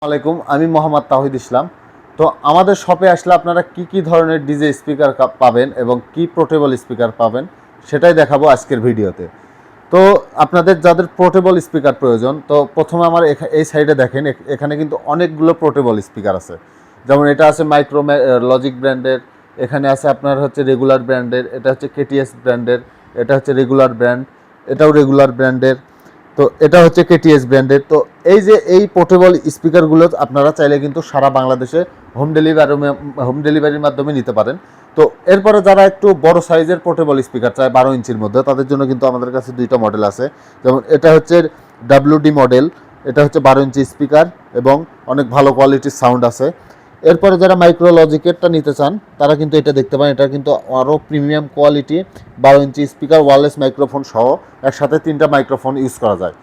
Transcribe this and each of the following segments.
আলাইকুম, আমি মোহাম্মদ তাহিদ ইসলাম। তো আমাদের শপে আসলে আপনারা কি ধরনের ডিজে স্পিকার পাবেন এবং কি পোর্টেবল স্পিকার পাবেন সেটাই দেখাবো আজকের ভিডিওতে। তো আপনাদের যাদের পোর্টেবল স্পিকার প্রয়োজন, তো প্রথমে আমার এই সাইডে দেখেন, এখানে কিন্তু অনেকগুলো পোর্টেবল স্পিকার আছে। যেমন এটা আছে মাইক্রো লজিক ব্র্যান্ডের, এখানে আছে আপনার হচ্ছে রেগুলার ব্র্যান্ডের, এটা হচ্ছে কেটিএস ব্র্যান্ডের, এটা হচ্ছে রেগুলার ব্র্যান্ড, এটাও রেগুলার ব্র্যান্ডের, তো এটা হচ্ছে কেটিএস ব্র্যান্ডের। তো এই পোর্টেবল স্পিকারগুলো আপনারা চাইলে কিন্তু সারা বাংলাদেশে হোম ডেলিভারির মাধ্যমে নিতে পারেন। তো এরপরে যারা একটু বড় সাইজের পোর্টেবল স্পিকার চায় 12 ইঞ্চির মধ্যে, তাদের জন্য কিন্তু আমাদের কাছে দুইটা মডেল আছে। যেমন এটা হচ্ছে WD মডেল, এটা হচ্ছে 12 ইঞ্চি স্পিকার এবং অনেক ভালো কোয়ালিটির সাউন্ড আছে। এরপরে যারা মাইক্রো লজিকেরটা নিতে চান তারা কিন্তু এটা দেখতে পারেন, এটা কিন্তু আরও premium quality 12 inch speaker, wireless microphone সহ একসাথে 3টা মাইক্রোফোন ইউজ করা যায়।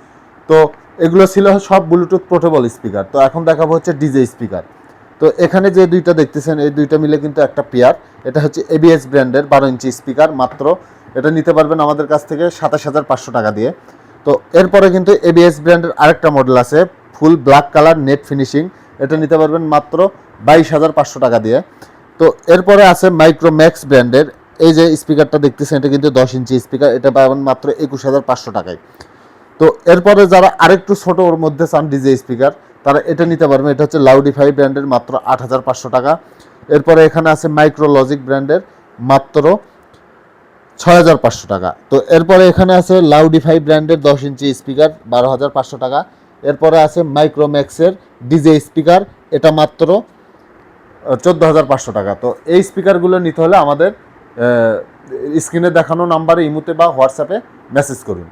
তো এগুলো ছিল সব ব্লুটুথ পোর্টেবল স্পিকার। তো এখন দেখাবো হচ্ছে ডিজে স্পিকার। তো এখানে যে দুইটা দেখতেছেন এই দুইটা মিলে কিন্তু একটা পেয়ার। এটা হচ্ছে ABS ব্র্যান্ডের 12 ইঞ্চি স্পিকার, মাত্র এটা নিতে পারবেন আমাদের কাছ থেকে 27,500 টাকা দিয়ে। তো এরপরে কিন্তু ABS ব্র্যান্ডের আরেকটা মডেল আছে, full black colour net finishing, এটা নিতে পারবেন মাত্র 22,500 টাকা দিয়ে। তো এরপরে আছে মাইক্রোম্যাক্স ব্র্যান্ডের এই যে স্পিকারটা দেখতেছেন, এটা কিন্তু 10 ইঞ্চি স্পিকার, এটা পাবেন মাত্র 21,500 টাকায়। তো এরপরে যারা আরেকটু ছোট ওর মধ্যে চান ডিজে স্পিকার, তারা এটা নিতে পারবেন, এটা হচ্ছে লাউডিফাই ব্র্যান্ডের, মাত্র 8,500 টাকা। এরপরে এখানে আছে মাইক্রো লজিক ব্র্যান্ডের, মাত্র 6,500 টাকা। তো এরপরে এখানে আছে লাউডিফাই ব্র্যান্ডের 10 ইঞ্চি স্পিকার, 12,500 টাকা। এরপরে আছে মাইক্রোম্যাক্সের ডিজে স্পিকার, এটা মাত্র 14,500 টাকা। তো এই স্পিকারগুলো নিতে হলে আমাদের স্ক্রিনে দেখানো নাম্বারে ইমোতে বা হোয়াটসঅ্যাপে মেসেজ করুন।